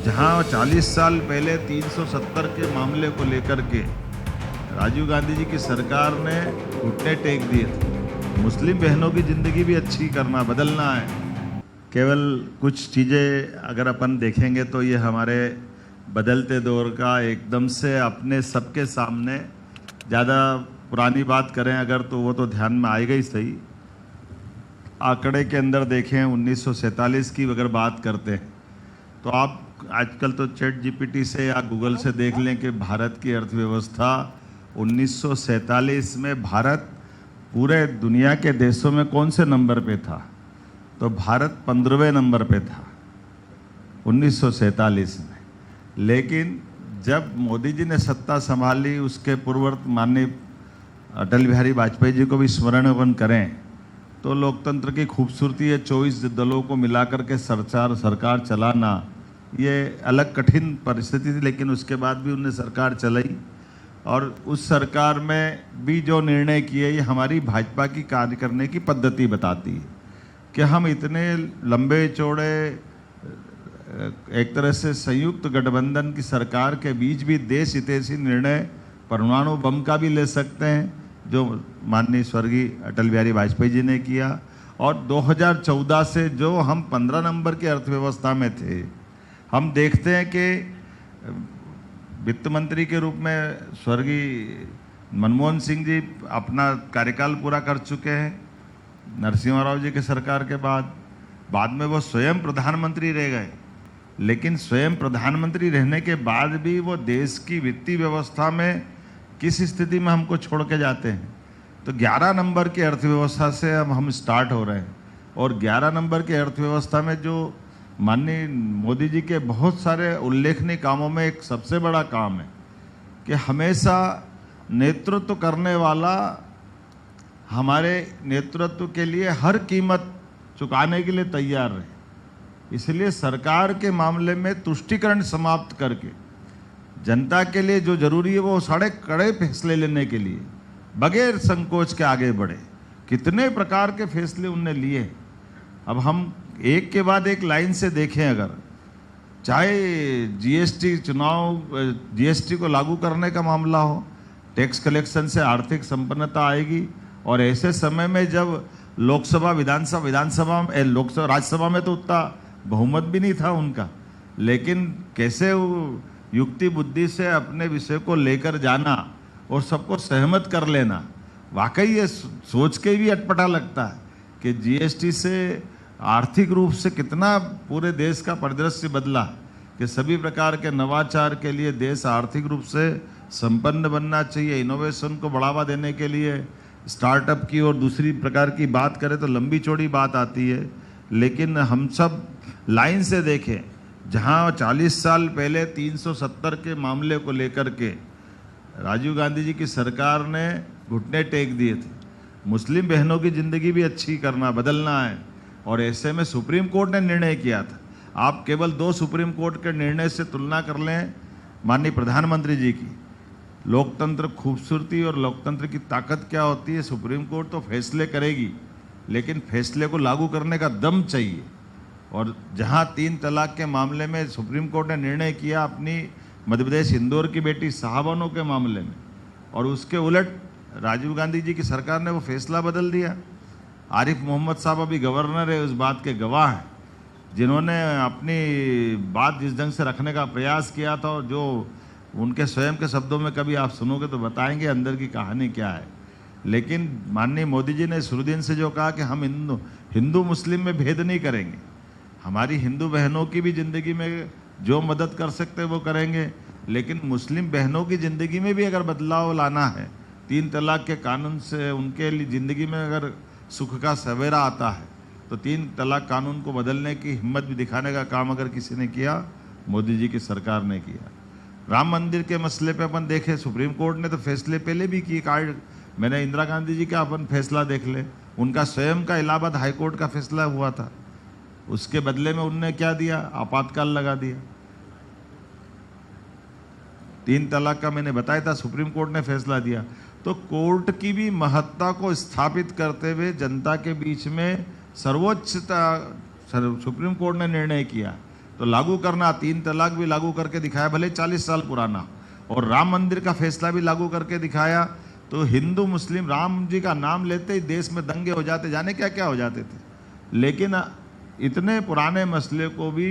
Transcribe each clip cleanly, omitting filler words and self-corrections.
जहां 40 साल पहले 370 के मामले को लेकर के राजीव गांधी जी की सरकार ने घुटने टेक दिए थे। मुस्लिम बहनों की ज़िंदगी भी अच्छी करना, बदलना है। केवल कुछ चीज़ें अगर अपन देखेंगे तो ये हमारे बदलते दौर का एकदम से अपने सबके सामने, ज़्यादा पुरानी बात करें अगर तो वो तो ध्यान में आएगा ही सही। आंकड़े के अंदर देखें 1947 की अगर बात करते हैं तो आप आजकल तो चैट जीपीटी से या गूगल से देख लें कि भारत की अर्थव्यवस्था 1947 में भारत पूरे दुनिया के देशों में कौन से नंबर पे था, तो भारत 15वें नंबर पे था 1947 में। लेकिन जब मोदी जी ने सत्ता संभाली, उसके पूर्ववर्ती माननीय अटल बिहारी वाजपेयी जी को भी स्मरण अपन करें तो लोकतंत्र की खूबसूरती है। 24 दलों को मिलाकर के सरकार चलाना ये अलग कठिन परिस्थिति थी, लेकिन उसके बाद भी उन्हें सरकार चलाई और उस सरकार में भी जो निर्णय किए ये हमारी भाजपा की कार्य करने की पद्धति बताती है कि हम इतने लंबे चौड़े एक तरह से संयुक्त गठबंधन की सरकार के बीच भी देश हितैषी निर्णय परमाणु बम का भी ले सकते हैं, जो माननीय स्वर्गीय अटल बिहारी वाजपेयी जी ने किया। और 2014 से जो हम 15 नंबर की अर्थव्यवस्था में थे, हम देखते हैं कि वित्त मंत्री के रूप में स्वर्गीय मनमोहन सिंह जी अपना कार्यकाल पूरा कर चुके हैं नरसिम्हा राव जी के सरकार के बाद में वो स्वयं प्रधानमंत्री रह गए। लेकिन स्वयं प्रधानमंत्री रहने के बाद भी वो देश की वित्तीय व्यवस्था में किस स्थिति में हमको छोड़ के जाते हैं। तो 11 नंबर की अर्थव्यवस्था से अब हम स्टार्ट हो रहे हैं और 11 नंबर की अर्थव्यवस्था में जो माननीय मोदी जी के बहुत सारे उल्लेखनीय कामों में एक सबसे बड़ा काम है कि हमेशा नेतृत्व करने वाला हमारे नेतृत्व के लिए हर कीमत चुकाने के लिए तैयार रहे। इसलिए सरकार के मामले में तुष्टीकरण समाप्त करके जनता के लिए जो जरूरी है वो सारे कड़े फैसले लेने के लिए बगैर संकोच के आगे बढ़े। कितने प्रकार के फैसले उनने लिए। अब हम एक के बाद एक लाइन से देखें, अगर चाहे जीएसटी जीएसटी को लागू करने का मामला हो, टैक्स कलेक्शन से आर्थिक संपन्नता आएगी। और ऐसे समय में जब लोकसभा राज्यसभा में तो उतना बहुमत भी नहीं था उनका, लेकिन कैसे वो युक्ति बुद्धि से अपने विषय को लेकर जाना और सबको सहमत कर लेना, वाकई ये सोच के भी अटपटा लगता है कि जीएसटी से आर्थिक रूप से कितना पूरे देश का परिदृश्य बदला कि सभी प्रकार के नवाचार के लिए देश आर्थिक रूप से संपन्न बनना चाहिए। इनोवेशन को बढ़ावा देने के लिए स्टार्टअप की और दूसरी प्रकार की बात करें तो लंबी चौड़ी बात आती है। लेकिन हम सब लाइन से देखें, जहां 40 साल पहले 370 के मामले को लेकर के राजीव गांधी जी की सरकार ने घुटने टेक दिए थे। मुस्लिम बहनों की ज़िंदगी भी अच्छी करना, बदलना है। और ऐसे में सुप्रीम कोर्ट ने निर्णय किया था। आप केवल 2 सुप्रीम कोर्ट के निर्णय से तुलना कर लें माननीय प्रधानमंत्री जी की। लोकतंत्र खूबसूरती और लोकतंत्र की ताकत क्या होती है। सुप्रीम कोर्ट तो फैसले करेगी, लेकिन फैसले को लागू करने का दम चाहिए। और जहां 3 तलाक के मामले में सुप्रीम कोर्ट ने निर्णय किया अपनी मध्य प्रदेश इंदौर की बेटी शाहबानो के मामले में, और उसके उलट राजीव गांधी जी की सरकार ने वो फैसला बदल दिया। आरिफ मोहम्मद साहब अभी गवर्नर है, उस बात के गवाह हैं, जिन्होंने अपनी बात जिस ढंग से रखने का प्रयास किया था और जो उनके स्वयं के शब्दों में कभी आप सुनोगे तो बताएंगे अंदर की कहानी क्या है। लेकिन माननीय मोदी जी ने शुरू दिन से जो कहा कि हम हिंदू मुस्लिम में भेद नहीं करेंगे, हमारी हिंदू बहनों की भी ज़िंदगी में जो मदद कर सकते वो करेंगे, लेकिन मुस्लिम बहनों की ज़िंदगी में भी अगर बदलाव लाना है, 3 तलाक के कानून से उनके लिए ज़िंदगी में अगर सुख का सवेरा आता है तो 3 तलाक कानून को बदलने की हिम्मत भी दिखाने का काम अगर किसी ने किया, मोदी जी की सरकार ने किया। राम मंदिर के मसले पे अपन देखें, सुप्रीम कोर्ट ने तो फैसले पहले भी किए। मैंने इंदिरा गांधी जी का अपन फैसला देख ले, उनका स्वयं का इलाहाबाद हाईकोर्ट का फैसला हुआ था, उसके बदले में उनने क्या दिया, आपातकाल लगा दिया। 3 तलाक का मैंने बताया था, सुप्रीम कोर्ट ने फैसला दिया। तो कोर्ट की भी महत्ता को स्थापित करते हुए जनता के बीच में सर्वोच्चता सुप्रीम कोर्ट ने निर्णय किया। तो तो लागू करना, 3 तलाक भी लागू करके दिखाया, भले 40 साल पुराना, और राम मंदिर का फैसला भी लागू करके दिखाया। तो हिंदू मुस्लिम राम जी का नाम लेते ही देश में दंगे हो जाते, जाने क्या क्या हो जाते थे। लेकिन इतने पुराने मसले को भी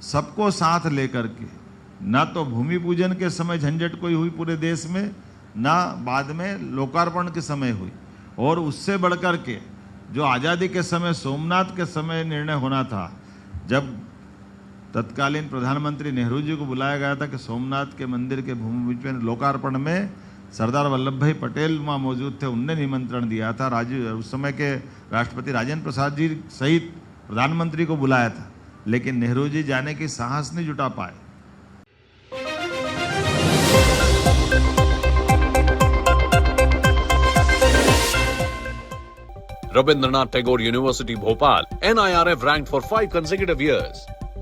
सबको साथ लेकर के, ना तो भूमि पूजन के समय झंझट कोई हुई पूरे देश में, ना बाद में लोकार्पण के समय हुई, और उससे बढ़कर के जो आज़ादी के समय सोमनाथ के समय निर्णय होना था, जब तत्कालीन प्रधानमंत्री नेहरू जी को बुलाया गया था कि सोमनाथ के मंदिर के भूमि पूजन लोकार्पण में सरदार वल्लभ भाई पटेल वहाँ मौजूद थे, उनने निमंत्रण दिया था। उस समय के राष्ट्रपति राजेंद्र प्रसाद जी सहित प्रधानमंत्री को बुलाया था, लेकिन नेहरू जी जाने की साहस नहीं जुटा पाए। Rabindranath Tagore University, Bhopal, NIRF ranked for 5 consecutive years.